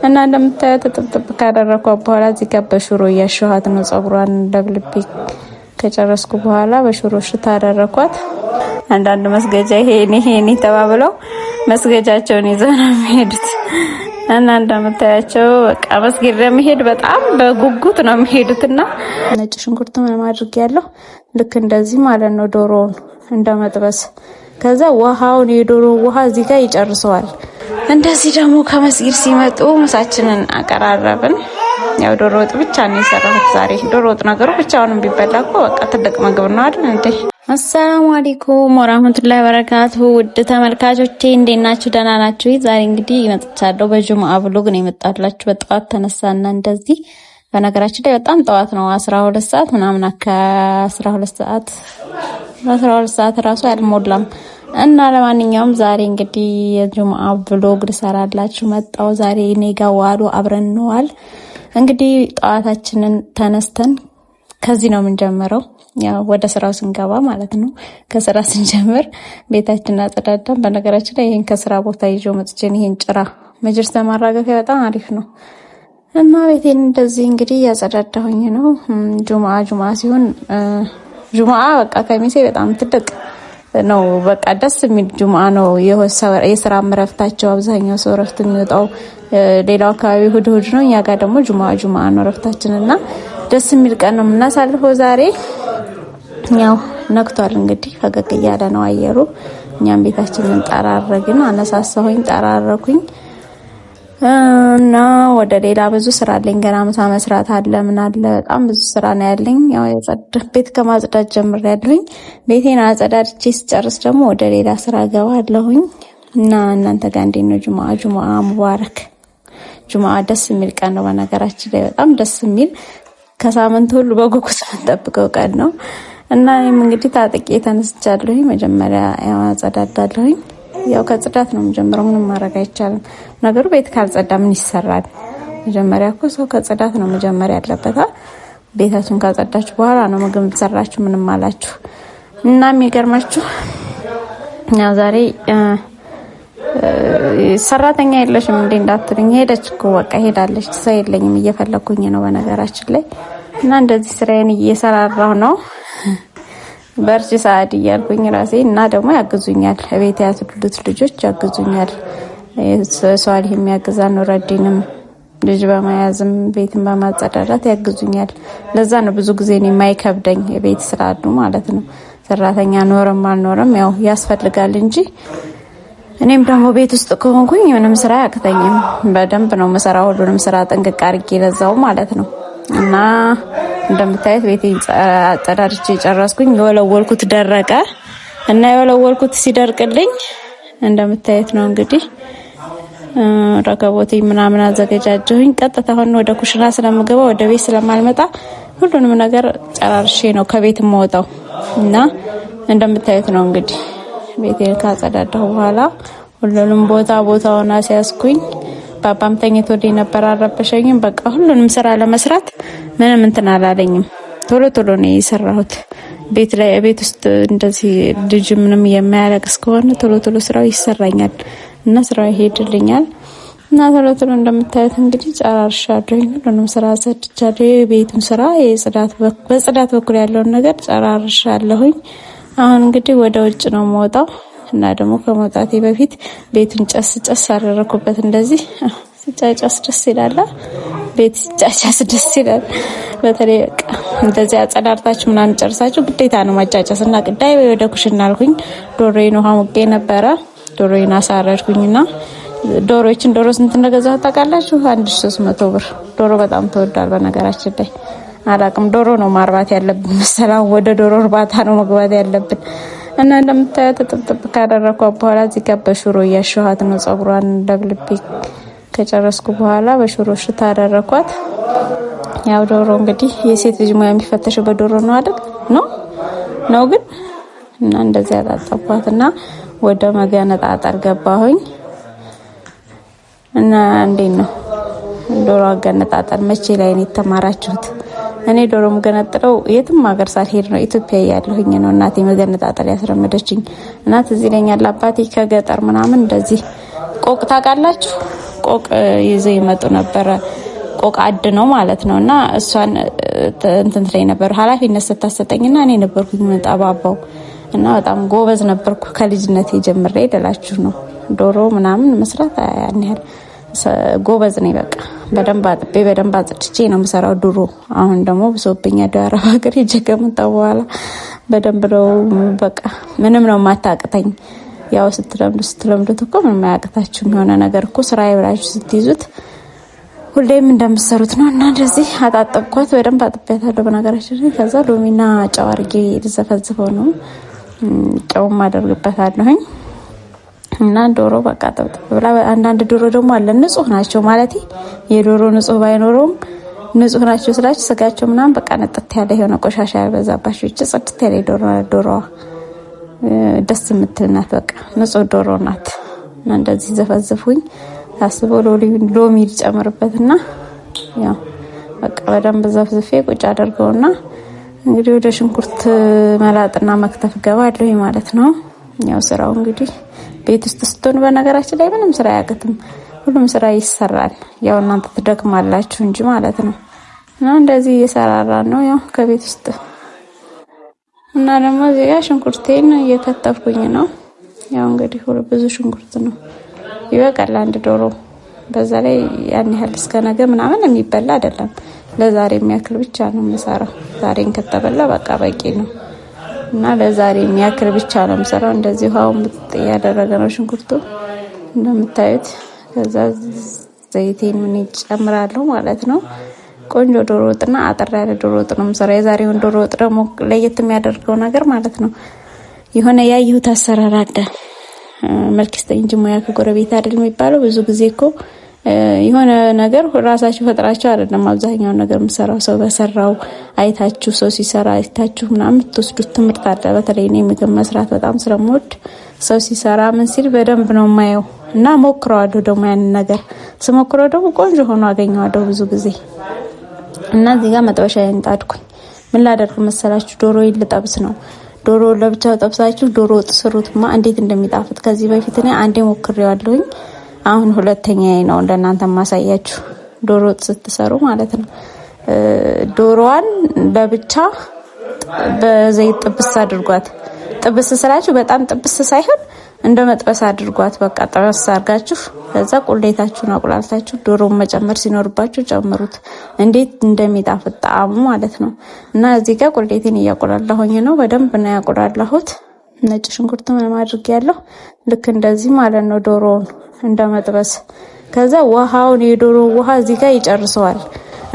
እና እንደምታዩት ጥብጥብ ካደረኳት በኋላ እዚህ ጋር በሽሮ እያሸኋት ነው። ጸጉሯን ደብልቤ ከጨረስኩ በኋላ በሽሮ ሽታ አደረኳት። አንዳንድ መስገጃ ይሄኔ ተባብለው መስገጃቸውን ይዘው ነው የሚሄዱት። እና እንደምታያቸው በቃ መስጊድ ለመሄድ በጣም በጉጉት ነው የሚሄዱትና ነጭ ሽንኩርት ምን ማድረግ ያለው ልክ እንደዚህ ማለት ነው። ዶሮውን እንደመጥበስ ከዛ ውሃውን የዶሮ ውሃ እዚህ ጋር ይጨርሰዋል። እንደዚህ ደግሞ ከመስጊድ ሲመጡ ምሳችንን አቀራረብን። ያው ዶሮ ወጥ ብቻ ነው የሰራሁት ዛሬ። ዶሮ ወጥ ነገሩ ብቻውን ቢበላ እኮ በቃ ትልቅ ምግብ ነው አይደል እንዴ? አሰላሙ አለይኩም ወራህመቱላሂ ወበረካቱ። ውድ ተመልካቾቼ እንዴት ናችሁ? ደህና ናችሁ? ዛሬ እንግዲህ መጥቻለሁ። በጁምአ ብሎግ ነው የመጣላችሁ። በጠዋት ተነሳና እንደዚህ በነገራችን ላይ በጣም ጠዋት ነው 12 ሰዓት ምናምን ከ12 ሰዓት ራሱ አልሞላም። እና ለማንኛውም ዛሬ እንግዲህ የጁምአ ብሎግ ልሰራላችሁ መጣሁ። ዛሬ እኔ ጋር ዋሉ አብረን ነዋል። እንግዲህ ጠዋታችንን ተነስተን ከዚህ ነው የምንጀምረው። ያው ወደ ስራው ስንገባ ማለት ነው። ከስራ ስንጀምር ቤታችንን አጸዳዳን። በነገራችን ላይ ይሄን ከስራ ቦታ ይዤው መጥቼን ይሄን ጭራ መጅልስ ለማራገፊያ በጣም አሪፍ ነው። እና ቤቴን እንደዚህ እንግዲህ ያጸዳዳሁኝ ነው። ጁምአ ሲሆን ጁምአ በቃ ከሚሴ በጣም ትልቅ ነው። በቃ ደስ የሚል ጁምአ ነው። የስራ እረፍታቸው አብዛኛው ሰው እረፍት የሚወጣው ሌላው አካባቢ እሑድ ነው። እኛ ጋር ደግሞ ጁምአ ነው እረፍታችንና ደስ የሚል ቀን ነው የምናሳልፈው ዛሬ። ያው ነክቷል እንግዲህ ፈገግ እያለ ነው አየሩ። እኛም ቤታችንን ጠራረግን፣ አነሳሳሁኝ፣ ጠራረኩኝ እና ወደ ሌላ ብዙ ስራ አለኝ። ገና ምሳ መስራት አለ ምን አለ በጣም ብዙ ስራ ነው ያለኝ። ያው ቤት ከማጽዳት ጀምሬያለሁኝ። ቤቴን አጸዳድቼ ስጨርስ ደግሞ ወደ ሌላ ስራ ገባለሁኝ። እና እናንተ ጋር እንዴት ነው ጁምአ ሙባረክ። ጁምአ ደስ የሚል ቀን ነው በነገራችን ላይ በጣም ደስ የሚል ከሳምንት ሁሉ በጉጉት የምንጠብቀው ቀን ነው። እና እኔም እንግዲህ ታጥቄ ተነስቻለሁኝ። መጀመሪያ ያው አጸዳዳለሁኝ። ያው ከጽዳት ነው የምጀምረው። ምንም ማድረግ አይቻልም። ነገሩ ቤት ካልጸዳ ምን ይሰራል? መጀመሪያ እኮ ሰው ከጽዳት ነው መጀመሪያ ያለበት። ቤታችሁን ካጸዳችሁ በኋላ ነው ምግብ ትሰራችሁ ምንም አላችሁ። እና የሚገርማችሁ ያው ዛሬ ሰራተኛ የለሽም እንዴ እንዳትሉኝ፣ ሄደች እኮ በቃ ሄዳለች። ሰው የለኝም እየፈለኩኝ ነው በነገራችን ላይ። እና እንደዚህ ስራዬን እየሰራራሁ ነው በርቺ ሰዓት እያልኩኝ ራሴ እና ደግሞ ያግዙኛል። ቤት ያሉት ልጆች ያግዙኛል። ሷሊህ የሚያግዛን ነው። ረዲንም ልጅ በመያዝም ቤትን በማጸዳዳት ያግዙኛል። ለዛ ነው ብዙ ጊዜ እኔ የማይከብደኝ የቤት ስራ ማለት ነው። ሰራተኛ ኖርም አልኖርም ያው ያስፈልጋል እንጂ እኔም ደግሞ ቤት ውስጥ ከሆንኩኝ ምንም ስራ አያቅተኝም። በደንብ ነው የምሰራው ሁሉንም ስራ ጥንቅቅ አድርጌ ለዛው ማለት ነው። እና እንደምታዩት ቤቴን አጸዳድቼ ጨረስኩኝ። የወለወልኩት ደረቀ እና የወለወልኩት ሲደርቅልኝ እንደምታዩት ነው እንግዲህ ረከቦቴ ምናምን አዘጋጃጀሁኝ። ቀጥታ አሁን ወደ ኩሽና ስለምገባ ወደ ቤት ስለማልመጣ ሁሉንም ነገር ጨራርሼ ነው ከቤት የምወጣው። እና እንደምታዩት ነው እንግዲህ ቤቴን ካጸዳዳሁ በኋላ ሁሉንም ቦታውን አስያዝኩኝ። ባባም ተኝቶ ነበር አረበሸኝም። በቃ ሁሉንም ስራ ለመስራት ምንም እንትን አላለኝም። ቶሎ ነው የሰራሁት። ቤት ውስጥ እንደዚህ ልጅ ምንም የማያለቅስ ከሆነ ቶሎ ስራው ይሰራኛል እና ስራው ይሄድልኛል። እና ቶሎ እንደምታዩት እንግዲህ ጨራርሻለሁ። ሁሉንም ስራ ሰጥቻለሁ። የቤቱን ስራ በጽዳት በኩል ያለውን ነገር ጨራርሻለሁኝ። አሁን እንግዲህ ወደ ውጭ ነው የምወጣው። እና ደግሞ ከመውጣቴ በፊት ቤቱን ጨስ አደረኩበት። እንደዚህ ሲጫጫስ ደስ ይላል። ቤት ሲጫጫስ ደስ ይላል። በተለይ በቃ እንደዚህ አጸዳርታችሁ ምናምን ጨርሳችሁ ግዴታ ነው ማጫጫስ። እና ቅዳይ ወደ ኩሽና አልኩኝ። ዶሮዬን ውሃ ሙቄ ነበረ። ዶሮዬን አሳረድኩኝና ዶሮ ስንት እንደገዛሁ ታውቃላችሁ? 1300 ብር። ዶሮ በጣም ተወዷል በነገራችን ላይ። አላቅም ዶሮ ነው ማርባት ያለብን መሰላው። ወደ ዶሮ እርባታ ነው መግባት ያለብን። እና እንደምታዩት ጥብጥብ ካደረኳት በኋላ እዚህ ጋር በሽሮ እያሸኋት ነው። ጸጉሯን ደብልቤ ከጨረስኩ በኋላ በሽሮ ሽታ አደረኳት። ያው ዶሮ እንግዲህ የሴት ልጅ ሙያ የሚፈተሸው በዶሮ ነው አይደል? ነው ግን እና እንደዚህ አጣጣኳትና ወደ መገነጣጠል ገባሁኝ። እና እንዴት ነው ዶሮ አገነጣጠል መቼ ላይ ነው የተማራችሁት? እኔ ዶሮ መገነጥለው የትም ሀገር ሳልሄድ ነው ኢትዮጵያ ያለሁኝ ነው እናቴ መገነጣጠል ያስረመደችኝ። እናት እዚህ ለኛል አባቴ ከገጠር ምናምን እንደዚህ ቆቅ ታውቃላችሁ? ቆቅ ይዘው ይመጡ ነበር። ቆቅ አድ ነው ማለት ነውና እሷን እንትን ላይ ነበር ኃላፊነት ስታሰጠኝና እኔ ነበርኩኝ መጣባባው እና በጣም ጎበዝ ነበርኩ ከልጅነቴ ጀምሬ ደላችሁ ነው። ዶሮ ምናምን መስራት ያን ያህል ጎበዝ ነኝ። በቃ በደንብ አጥቤ በደንብ አጽድቼ ነው የምሰራው ድሮ። አሁን ደግሞ ብሶብኛ አረብ ሀገር ሄጄ ከመጣሁ በኋላ በደንብ ነው በቃ ምንም ነው ማታቅተኝ። ያው ስትለምዱት እኮ ምንም አያቅታችሁም። የሆነ ነገር እኮ ስራ ይብላችሁ ስትይዙት ሁሌም እንደምትሰሩት ነው። እና እንደዚህ አጣጥብኳት በደንብ አጥቤያታለሁ በነገራችን ላይ። ከዛ ሎሚና ጨው አድርጌ ልዘፈዝፈው ነው። ጨውም አደርግበታለሁኝ እና ዶሮ በቃ ጥብጥብ ብላ። አንዳንድ ዶሮ ደግሞ አለ ንጹህ ናቸው ማለት የዶሮ ንጹህ ባይኖረውም ንጹህ ናቸው ስላችሁ ስጋቸው ምናምን በቃ ነጥት ያለ የሆነ ቆሻሻ ያልበዛባቸው እቺ ጽድት ያለ ዶሮዋ ደስ የምትልናት በቃ ንጹህ ዶሮ ናት። እና እንደዚህ ዘፈዝፉኝ ታስቦ ሎሚ ጨምርበትና ያው በቃ በደንብ ዘፍዝፌ ቁጭ አድርገውና እንግዲህ ወደ ሽንኩርት መላጥና መክተፍ ገባለሁ ማለት ነው። ያው ስራው እንግዲህ ቤት ውስጥ ስትሆኑ በነገራችን ላይ ምንም ስራ አያቅትም፣ ሁሉም ስራ ይሰራል። ያው እናንተ ትደክማላችሁ እንጂ ማለት ነው። እና እንደዚህ እየሰራራን ነው ያው ከቤት ውስጥ። እና ደግሞ እዚህ ጋር ሽንኩርቴን እየከተፍኩኝ ነው። ያው እንግዲህ ብዙ ሽንኩርት ነው ይበቃል አንድ ዶሮ። በዛ ላይ ያን ያህል እስከ ነገ ምናምን የሚበላ አይደለም፣ ለዛሬ የሚያክል ብቻ ነው የምሰራው። ዛሬን ከተበላ በቃ በቂ ነው። እና ለዛሬ የሚያክል ብቻ ነው የምሰራው። እንደዚህ ውሃውን ብጥ ያደረገ ነው ሽንኩርቱ እንደምታዩት። ከዛ ዘይቴን ምን ይጨምራለሁ ማለት ነው። ቆንጆ ዶሮ ወጥና አጠር ያለ ዶሮ ወጥ ነው የምሰራው። የዛሬውን ዶሮ ወጥ ደግሞ ለየት የሚያደርገው ነገር ማለት ነው የሆነ ያየሁት አሰራር አለ። መልክ ይስጠኝ እንጂ ሙያ ከጎረቤት አይደል የሚባለው። ብዙ ጊዜ እኮ የሆነ ነገር ራሳችሁ ፈጥራችሁ አይደለም አብዛኛው ነገር የምሰራው። ሰው በሰራው አይታችሁ ሰው ሲሰራ አይታችሁ ምናምን ትወስዱት ትምህርት አለ። በተለይ እኔ ምግብ መስራት በጣም ስለምወድ ሰው ሲሰራ ምን ሲል በደንብ ነው የማየው እና ሞክረዋለሁ። ደግሞ ያን ነገር ስሞክረው ደግሞ ቆንጆ ሆኖ አገኘዋለሁ ብዙ ጊዜ። እና እዚህ ጋር መጥበሻዬን ጣድኩኝ። ምን ላደርግ መሰላችሁ? ዶሮ ልጠብስ ነው። ዶሮ ለብቻው ጠብሳችሁ ዶሮ ወጥ ስሩትማ እንዴት እንደሚጣፍጥ ከዚህ በፊት እኔ አንዴ ሞክሬዋለሁኝ። አሁን ሁለተኛዬ ነው ለእናንተ ማሳያችሁ። ዶሮ ወጥ ስትሰሩ ማለት ነው ዶሮዋን ለብቻ በዘይት ጥብስ አድርጓት። ጥብስ ስላችሁ በጣም ጥብስ ሳይሆን እንደ መጥበስ አድርጓት። በቃ ጥብስ አድርጋችሁ ከዛ ቁሌታችሁን አቁላልታችሁ ዶሮውን መጨመር ሲኖርባችሁ ጨምሩት። እንዴት እንደሚጣፍጥ ጣዕሙ ማለት ነው። እና እዚህ ጋር ቁሌቴን እያቆላላሁኝ ነው። በደንብ ነው ያቆላላሁት። ነጭ ሽንኩርት ምንም አድርጌያለሁ። ልክ እንደዚህ ማለት ነው ዶሮውን እንደ መጥበስ። ከዛ ውሃውን የዶሮ ውሃ እዚህ ጋር ይጨርሰዋል።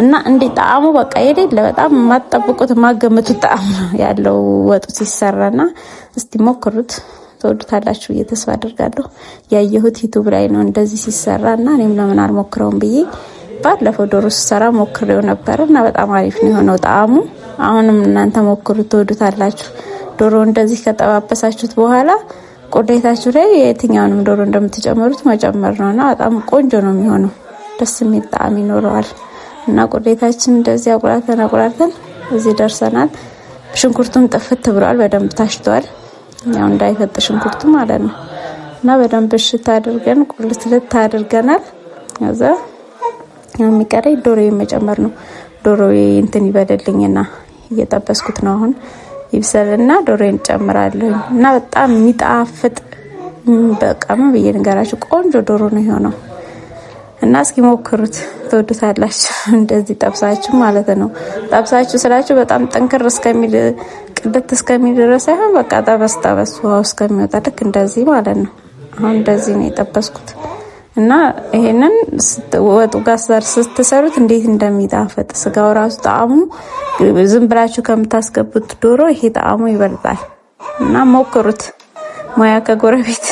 እና እንዴ ጣዕሙ በቃ የሌለ በጣም ማጠብቁት ማገመቱት ጣዕም ያለው ወጡ ሲሰራና እስቲ ሞክሩት ተወዱታላችሁ ብዬ ተስፋ አደርጋለሁ። ያየሁት ዩቲዩብ ላይ ነው እንደዚህ ሲሰራና እኔም ለምን አልሞክረውም ብዬ ባለፈው ዶሮ ሲሰራ ሞክሬው ነበርና በጣም አሪፍ ነው የሆነው ጣዕሙ። አሁንም እናንተ ሞክሩት ተወዱታላችሁ። ዶሮ እንደዚህ ከጠባበሳችሁት በኋላ ቁሌታችሁ ላይ የትኛውንም ዶሮ እንደምትጨምሩት መጨመር ነውና በጣም ቆንጆ ነው የሚሆነው። ደስ የሚል ጣዕም ይኖረዋል። እና ቁሌታችን እንደዚህ አቁላልተን እዚህ ደርሰናል። ሽንኩርቱም ጥፍት ብሏል፣ በደንብ ታሽቷል። ያው እንዳይፈጥ ሽንኩርቱ ማለት ነው። እና በደንብ እሽት አድርገን ቁልት አድርገናል። ከዛ የሚቀረኝ ዶሮዬ መጨመር ነው። ዶሮዬ እንትን ይበደልኝና እየጠበስኩት ነው አሁን ይብሰልና ዶሮዬን ጨምራለሁ። እና በጣም የሚጣፍጥ በቃ ምን ብዬ ልንገራችሁ ቆንጆ ዶሮ ነው የሆነው። እና እስኪ ሞክሩት ተወዱታላችሁ። እንደዚህ ጠብሳችሁ ማለት ነው። ጠብሳችሁ ስላችሁ በጣም ጠንክር እስከሚል ቅልት እስከሚል ድረስ ሳይሆን በቃ ጠበስ ውሃው እስከሚወጣ ልክ እንደዚህ ማለት ነው። አሁን እንደዚህ ነው የጠበስኩት። እና ይሄንን ወጡ ጋር ስትሰሩት እንዴት እንደሚጣፍጥ ስጋው ራሱ ጣዕሙ ዝም ብላችሁ ከምታስገቡት ዶሮ ይሄ ጣዕሙ ይበልጣል። እና ሞክሩት። ሙያ ከጎረቤት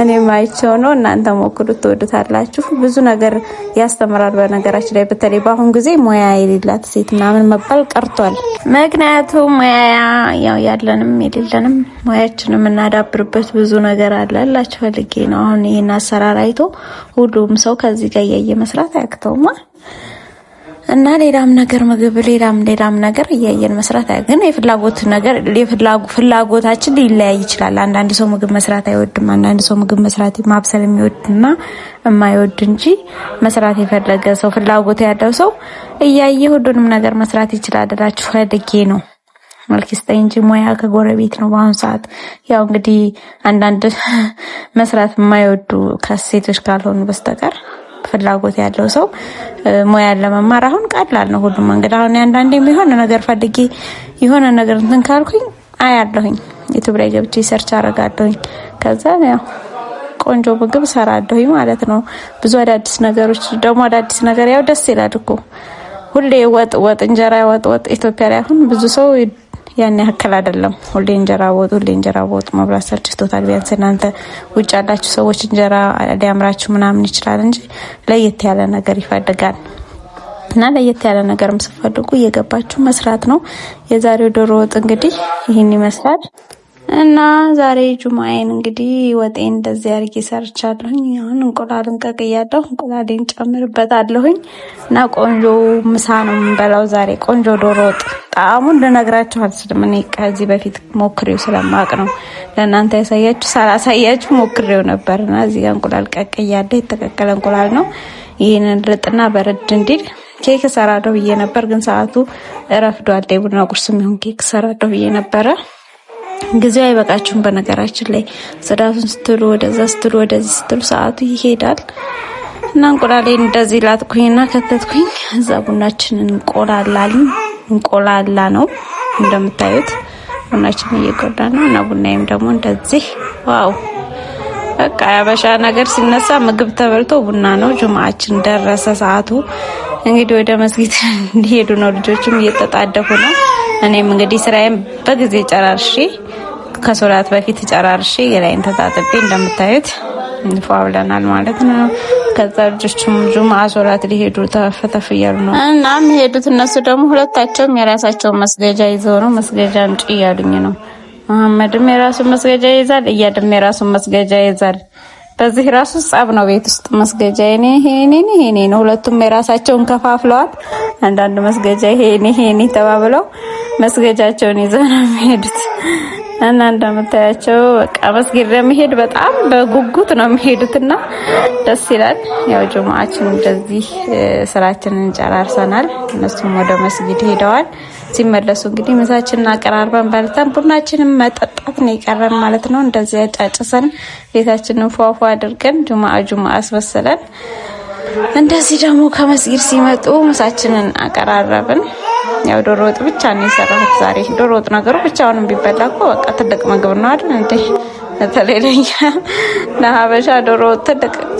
እኔ ማይቸው ነው። እናንተ ሞክሩት ተወዱታላችሁ። ብዙ ነገር ያስተምራል። በነገራችን ላይ በተለይ በአሁን ጊዜ ሙያ የሌላት ሴት ምናምን መባል ቀርቷል። ምክንያቱም ሙያ ያው ያለንም የሌለንም ሙያችንን የምናዳብርበት ብዙ ነገር አለ እላችሁ ፈልጌ ነው። አሁን ይሄን አሰራር አይቶ ሁሉም ሰው ከዚህ ጋር ያየ መስራት አያቅተውማ። እና ሌላም ነገር ምግብ ሌላም ነገር እያየን መስራት ግን የፍላጎት ነገር ፍላጎታችን ሊለያይ ይችላል። አንዳንድ ሰው ምግብ መስራት አይወድም፣ አንዳንድ ሰው ምግብ መስራት ማብሰል የሚወድና የማይወድ እንጂ መስራት የፈለገ ሰው ፍላጎት ያለው ሰው እያየ ሁሉንም ነገር መስራት ይችላል እላችሁ ፈልጌ ነው። መልክስታይ እንጂ ሙያ ከጎረቤት ነው በአሁን ሰዓት። ያው እንግዲህ አንዳንድ መስራት የማይወዱ ከሴቶች ካልሆኑ በስተቀር ፍላጎት ያለው ሰው ሙያን ለመማር አሁን ቀላል ነው ሁሉም መንገድ። አሁን አንዳንዴ የሆነ ነገር ፈልጌ የሆነ ነገር እንትን ካልኩኝ አያለሁኝ ዩቲዩብ ላይ ገብቼ ሰርች አረጋለሁኝ። ከዛ ያው ቆንጆ ምግብ ሰራለሁኝ ማለት ነው። ብዙ አዳዲስ ነገሮች ደግሞ አዳዲስ ነገር ያው ደስ ይላል እኮ ሁሌ ወጥ እንጀራ ወጥ ኢትዮጵያ ላይ አሁን ብዙ ሰው ያን ያክል አይደለም። ሁሌ እንጀራ ወጥ መብላት ሰልችቶታል። ቢያንስ እናንተ ውጭ ያላችሁ ሰዎች እንጀራ ሊያምራችሁ ምናምን ይችላል እንጂ ለየት ያለ ነገር ይፈልጋል። እና ለየት ያለ ነገርም ስትፈልጉ እየገባችሁ መስራት ነው። የዛሬው ዶሮ ወጥ እንግዲህ ይሄን ይመስላል። እና ዛሬ ጁማኤን እንግዲህ ወጤን እንደዚህ አድርጌ ሰርቻለሁኝ። አሁን እንቁላልን ቀቅያለሁ፣ እንቁላሌን ጨምርበታለሁኝ እና ቆንጆ ምሳ ነው የምንበላው ዛሬ። ቆንጆ ዶሮ ወጥ ጣዕሙን ልነግራችሁ አልችልም። እኔ ከዚህ በፊት ሞክሬው ስለማቅ ነው ለእናንተ ያሳያችሁ። ሳላሳያችሁ ሞክሬው ነበርና እዚህ ጋር እንቁላል ቀቅያለሁ። የተቀቀለ እንቁላል ነው። ይሄንን ልጥና በረድ እንዲል ኬክ ሰራለሁ ብዬ ነበር፣ ግን ሰዓቱ ረፍዷል። ቡና ቁርስም ይሁን ኬክ ሰራለሁ ብዬ ነበረ። ጊዜው አይበቃችሁም። በነገራችን ላይ ጽዳቱን ስትሉ ወደዛ ስትሉ ወደዚህ ስትሉ ሰዓቱ ይሄዳል እና እንቁላሌን እንደዚህ ላጥኩኝና ከተትኩኝ። እዛ ቡናችንን እንቆላላ ነው እንደምታዩት ቡናችን እየቆላ ነው እና ቡናዬም ደግሞ እንደዚህ ዋው በቃ ያበሻ ነገር ሲነሳ ምግብ ተበልቶ ቡና ነው። ጁማአችን ደረሰ ሰዓቱ። እንግዲህ ወደ መስጊድ እንዲሄዱ ነው። ልጆችም እየተጣደፉ ነው። እኔም እንግዲህ ስራዬን በጊዜ ጨራርሼ ከሶላት በፊት ጨራርሼ የላይን ተጣጥቤ እንደምታዩት እንፋውለናል ማለት ነው። ከዛ ልጆችም ጁማአ ሶላት ሊሄዱ ተፈተፍ እያሉ ነው እና የሚሄዱት እነሱ ደግሞ ሁለታቸውም የራሳቸውን መስገጃ ይዘው ነው። መስገጃ እንጭ እያሉኝ ነው። መሐመድም የራሱን መስገጃ ይዛል፣ እያድም የራሱን መስገጃ ይዛል። በዚህ ራሱ ጻብ ነው ቤት ውስጥ መስገጃ ይሄኔ ነው። ሁለቱም የራሳቸውን ከፋፍለዋል። አንዳንድ መስገጃ ይሄኔ ተባብለው መስገጃቸውን ይዘው ነው የሚሄዱት እና እንደምታያቸው በቃ መስጊድ ለመሄድ በጣም በጉጉት ነው የሚሄዱትና ደስ ይላል። ያው ጁማአችን እንደዚህ ስራችንን ጨራርሰናል። እነሱም ወደ መስጊድ ሄደዋል። ሲመለሱ እንግዲህ ምሳችንን አቀራርበን በልተን ቡናችንን መጠጣት ነው የቀረን ማለት ነው። እንደዚህ አጫጭሰን ቤታችንን ፏፏ አድርገን ጁማአ አስበሰለን። እንደዚህ ደግሞ ከመስጊድ ሲመጡ ምሳችንን አቀራረብን። ያው ዶሮ ወጥ ብቻ ነው የሰራሁት ዛሬ። ዶሮ ወጥ ነገሩ ብቻውን ቢበላ እኮ በቃ ትልቅ ምግብ ነው አይደል እንዴ? በተለይ ለሀበሻ ዶሮ ወጥ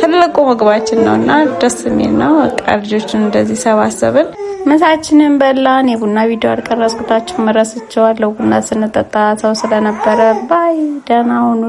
ትልቁ ምግባችን ነውና ደስ የሚል ነው። በቃ ልጆቹን እንደዚህ ሰባሰብን፣ ምሳችንን በላን። የቡና ቪዲዮ አልቀረጽኩታችሁም፣ ረስቼዋለሁ። ቡና ስንጠጣ ሰው ስለነበረ ባይ ደህና ሁኑ።